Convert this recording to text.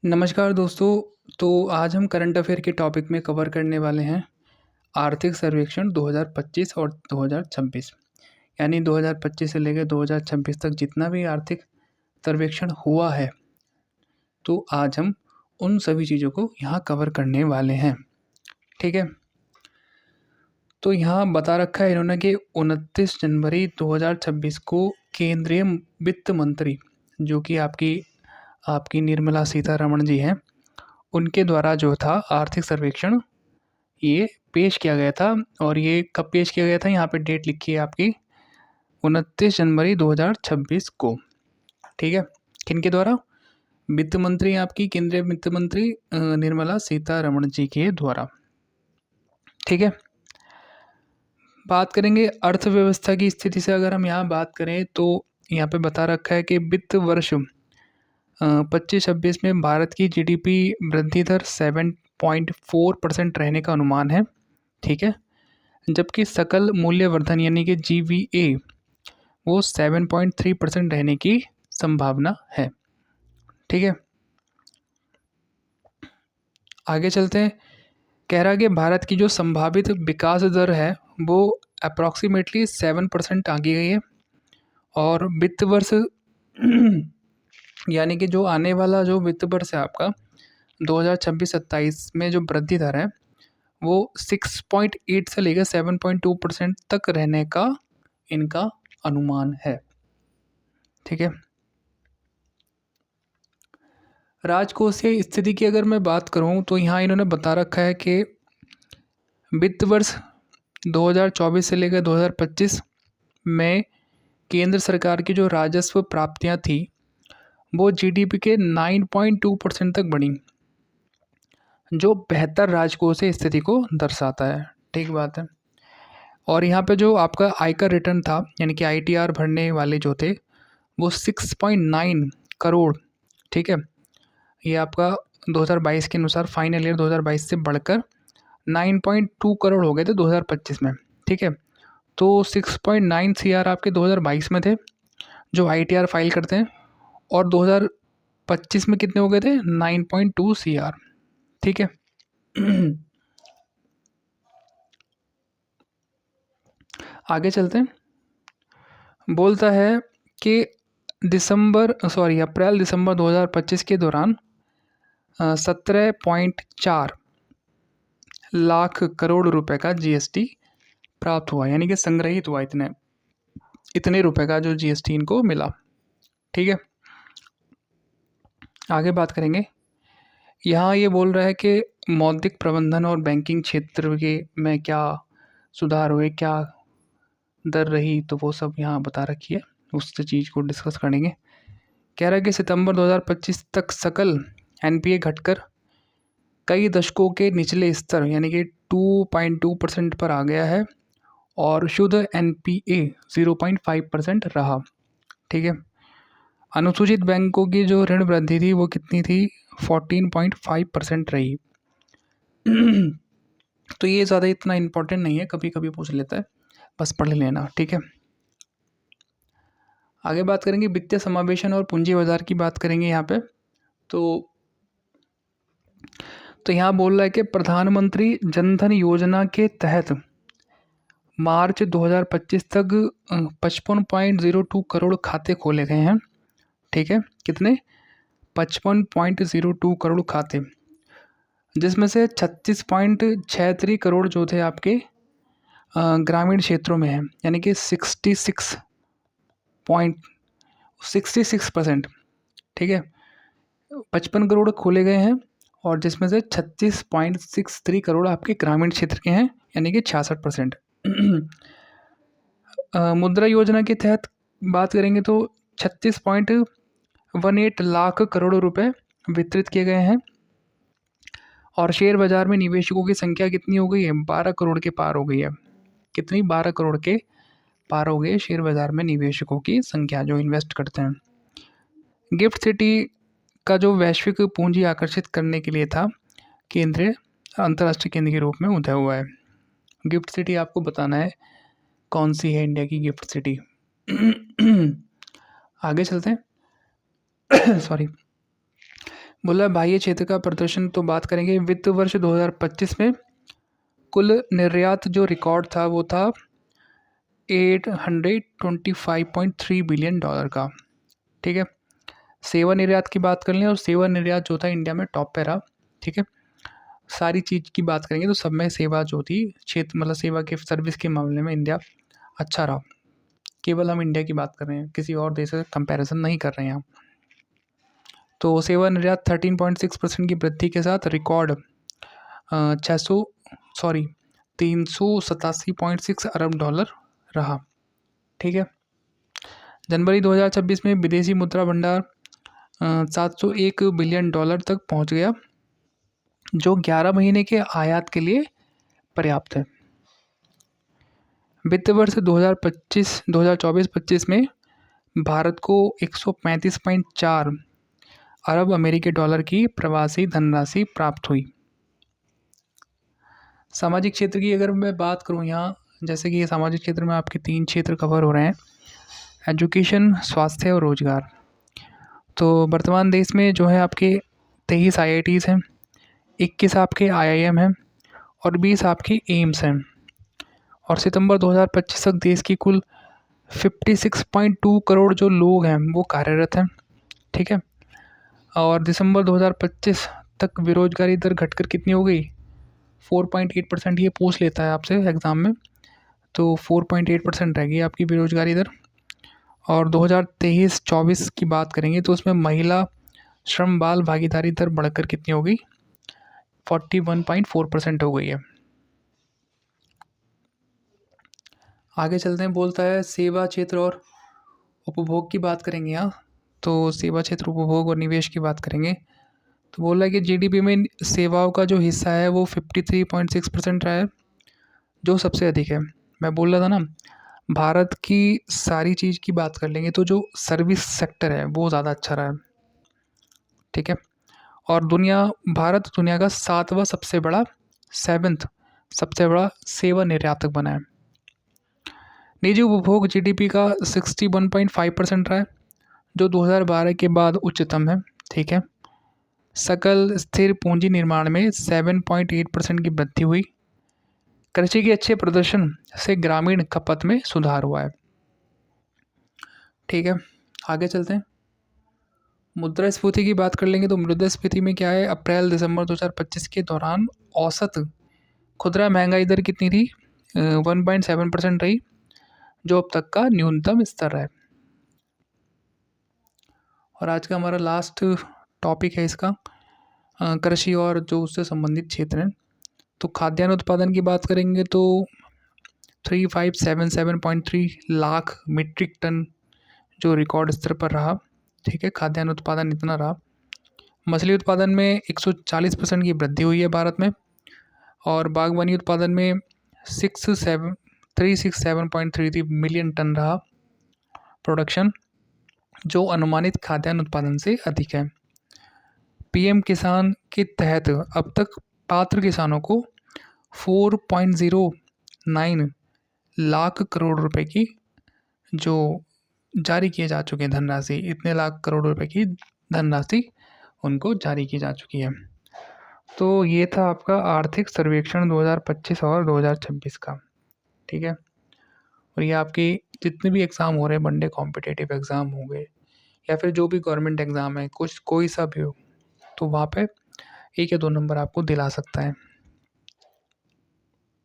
नमस्कार दोस्तों। तो आज हम करंट अफ़ेयर के टॉपिक में कवर करने वाले हैं आर्थिक सर्वेक्षण 2025 और 2026। यानी 2025 से लेकर 2026 तक जितना भी आर्थिक सर्वेक्षण हुआ है, तो आज हम उन सभी चीज़ों को यहाँ कवर करने वाले हैं। ठीक है? तो यहाँ बता रखा है इन्होंने कि 29 जनवरी 2026 को केंद्रीय वित्त मंत्री, जो कि आपकी आपकी निर्मला सीतारमण जी हैं, उनके द्वारा जो था आर्थिक सर्वेक्षण ये पेश किया गया था। और ये कब पेश किया गया था, यहाँ पे डेट लिखी है आपकी 29 जनवरी 2026 को। ठीक है? किनके द्वारा? वित्त मंत्री, आपकी केंद्रीय वित्त मंत्री निर्मला सीतारमण जी के द्वारा। ठीक है? बात करेंगे अर्थव्यवस्था की स्थिति से। अगर हम यहाँ बात करें तो यहाँ पे बता रखा है कि वित्त वर्ष 25-26 में भारत की जीडीपी वृद्धि दर 7.4% रहने का अनुमान है। ठीक है? जबकि सकल मूल्यवर्धन यानी कि जीवीए वो 7.3% रहने की संभावना है। ठीक है? आगे चलते हैं। कह रहा है कि भारत की जो संभावित विकास दर है वो अप्रॉक्सीमेटली 7% आगे गई है। और वित्त वर्ष यानी कि जो आने वाला जो वित्त वर्ष है आपका 2026-27 में जो वृद्धि दर है वो 6.8 से लेकर 7.2% तक रहने का इनका अनुमान है। ठीक है? राजकोषीय स्थिति की अगर मैं बात करूं तो यहाँ इन्होंने बता रखा है कि वित्त वर्ष 2024 से लेकर 2025 में केंद्र सरकार की जो राजस्व प्राप्तियां थी वो जीडीपी के 9.2% तक बढ़ी, जो बेहतर राजकोषीय स्थिति को दर्शाता है। ठीक बात है। और यहाँ पे जो आपका आयकर रिटर्न था यानी कि आईटीआर भरने वाले जो थे वो 6.9 करोड़। ठीक है? ये आपका 2022 के अनुसार फाइनल ईयर 2022 से बढ़कर 9.2 करोड़ हो गए थे 2025 में। ठीक है? तो 6.9 सीआर आपके 2022 में थे जो आईटीआर फाइल करते हैं, और 2025 में कितने हो गए थे? 9.2 सीआर। ठीक है? आगे चलते हैं। बोलता है कि अप्रैल दिसंबर 2025 के दौरान 17.4 लाख करोड़ रुपए का जीएसटी प्राप्त हुआ, यानी कि संग्रहित हुआ। इतने इतने रुपए का जो जीएसटी इनको मिला। ठीक है? आगे बात करेंगे। यहाँ ये बोल रहा है कि मौद्रिक प्रबंधन और बैंकिंग क्षेत्र के में क्या सुधार हुए, क्या दर रही, तो वो सब यहाँ बता रखी है। उस चीज़ को डिस्कस करेंगे। कह रहा है कि सितंबर 2025 तक सकल एनपीए घटकर कई दशकों के निचले स्तर यानी कि 2.2% पर आ गया है, और शुद्ध एनपीए 0.5% रहा। ठीक है? अनुसूचित बैंकों की जो ऋण वृद्धि थी वो कितनी थी? 14.5% रही। तो ये ज़्यादा इतना इम्पोर्टेंट नहीं है, कभी कभी पूछ लेता है, बस पढ़ लेना। ठीक है? आगे बात करेंगे वित्तीय समावेशन और पूंजी बाजार की बात करेंगे यहाँ पे। तो यहाँ बोल रहा है कि प्रधानमंत्री जनधन योजना के तहत मार्च 2025 तक 55.02 करोड़ खाते खोले गए हैं। ठीक है? कितने? 55.02 करोड़ खाते, जिसमें से 36.63 करोड़ जो थे आपके ग्रामीण क्षेत्रों में हैं, यानी कि 66.66%। ठीक है? 55 करोड़ खोले गए हैं, और जिसमें से 36.63 करोड़ आपके ग्रामीण क्षेत्र के हैं, यानी कि 66%। मुद्रा योजना के तहत बात करेंगे तो 36.18 लाख करोड़ रुपए वितरित किए गए हैं, और शेयर बाजार में निवेशकों की संख्या कितनी हो गई है? 12 करोड़ के पार हो गई है। कितनी? 12 करोड़ के पार हो गई है शेयर बाजार में निवेशकों की संख्या जो इन्वेस्ट करते हैं। गिफ्ट सिटी का जो वैश्विक पूंजी आकर्षित करने के लिए था, केंद्रीय अंतर्राष्ट्रीय केंद्र के रूप में उदय हुआ है। गिफ्ट सिटी आपको बताना है कौन सी है इंडिया की गिफ्ट सिटी। आगे चलते हैं। सॉरी। बोला बाह्य क्षेत्र का प्रदर्शन तो बात करेंगे। वित्त वर्ष 2025 में कुल निर्यात जो रिकॉर्ड था वो था $825.3 बिलियन का। ठीक है। सेवा निर्यात की बात कर लें, और सेवा निर्यात जो था इंडिया में टॉप पे रहा। ठीक है। सारी चीज़ की बात करेंगे तो सब में सेवा जो थी क्षेत्र, मतलब सेवा के सर्विस के मामले में इंडिया अच्छा रहा। केवल हम इंडिया की बात कर रहे हैं, किसी और देश से कंपैरिजन नहीं कर रहे हैं हम। तो सेवा निर्यात 13.6% की वृद्धि के साथ रिकॉर्ड 387.6 अरब डॉलर रहा। ठीक है। जनवरी 2026 में विदेशी मुद्रा भंडार 701 बिलियन डॉलर तक पहुंच गया, जो 11 महीने के आयात के लिए पर्याप्त है। वित्त वर्ष 2024-25 में भारत को 135.4 अरब अमेरिकी डॉलर की प्रवासी धनराशि प्राप्त हुई। सामाजिक क्षेत्र की अगर मैं बात करूं यहाँ, जैसे कि ये सामाजिक क्षेत्र में आपके 3 क्षेत्र कवर हो रहे हैं, एजुकेशन, स्वास्थ्य और रोजगार। तो वर्तमान देश में जो है आपके 23 IITs हैं, 21 आपके IIM हैं और 20 आपके एम्स हैं। और सितंबर 2025 तक देश की कुल 56.2 करोड़ जो लोग हैं वो कार्यरत हैं। ठीक है। और दिसंबर 2025 तक बेरोजगारी दर घटकर कितनी हो गई? 4.8%। ये पूछ लेता है आपसे एग्ज़ाम में, तो 4.8% रहेगी आपकी बेरोजगारी दर। और 2023-24 की बात करेंगे तो उसमें महिला श्रम बाल भागीदारी दर बढ़कर कितनी हो गई? 41.4% हो गई है। आगे चलते हैं, बोलता है सेवा क्षेत्र और उपभोग की बात करेंगे यहाँ। तो सेवा क्षेत्र, उपभोग और निवेश की बात करेंगे तो बोल रहा है कि जीडीपी में सेवाओं का जो हिस्सा है वो 53.6% रहा है, जो सबसे अधिक है। मैं बोल रहा था ना, भारत की सारी चीज़ की बात कर लेंगे तो जो सर्विस सेक्टर है वो ज़्यादा अच्छा रहा है। ठीक है। और भारत दुनिया का 7वां सबसे बड़ा, 7th सबसे बड़ा सेवा निर्यातक बना है। निजी उपभोग जीडीपी का 61.5% रहा है, जो 2012 के बाद उच्चतम है। ठीक है। सकल स्थिर पूंजी निर्माण में 7.8% की वृद्धि हुई। कृषि के अच्छे प्रदर्शन से ग्रामीण खपत में सुधार हुआ है। ठीक है। आगे चलते हैं, मुद्रास्फीति की बात कर लेंगे तो मुद्रास्फीति में क्या है, अप्रैल दिसंबर 2025 के दौरान औसत खुदरा महंगाई दर कितनी थी? 1.7% रही, जो अब तक का न्यूनतम स्तर है। और आज का हमारा लास्ट टॉपिक है इसका, कृषि और जो उससे संबंधित क्षेत्र हैं। तो खाद्यान्न उत्पादन की बात करेंगे तो 3577.3 लाख मीट्रिक टन जो रिकॉर्ड स्तर पर रहा। ठीक है। खाद्यान्न उत्पादन इतना रहा। मछली उत्पादन में 140% की वृद्धि हुई है भारत में। और बागवानी उत्पादन में 367.33 मिलियन टन रहा प्रोडक्शन, जो अनुमानित खाद्यान्न उत्पादन से अधिक है। पीएम किसान के तहत अब तक पात्र किसानों को 4.09 लाख करोड़ रुपए की जो जारी किए जा चुके हैं धनराशि, इतने लाख करोड़ रुपए की धनराशि उनको जारी की जा चुकी है। तो ये था आपका आर्थिक सर्वेक्षण 2025 और 2026 का। ठीक है। और ये आपके जितने भी एग्ज़ाम हो रहे हैं, वनडे कॉम्पिटिटिव एग्ज़ाम हो गए या फिर जो भी गवर्नमेंट एग्ज़ाम है, कुछ कोई सा भी हो, तो वहाँ पे 1 या 2 नंबर आपको दिला सकता है।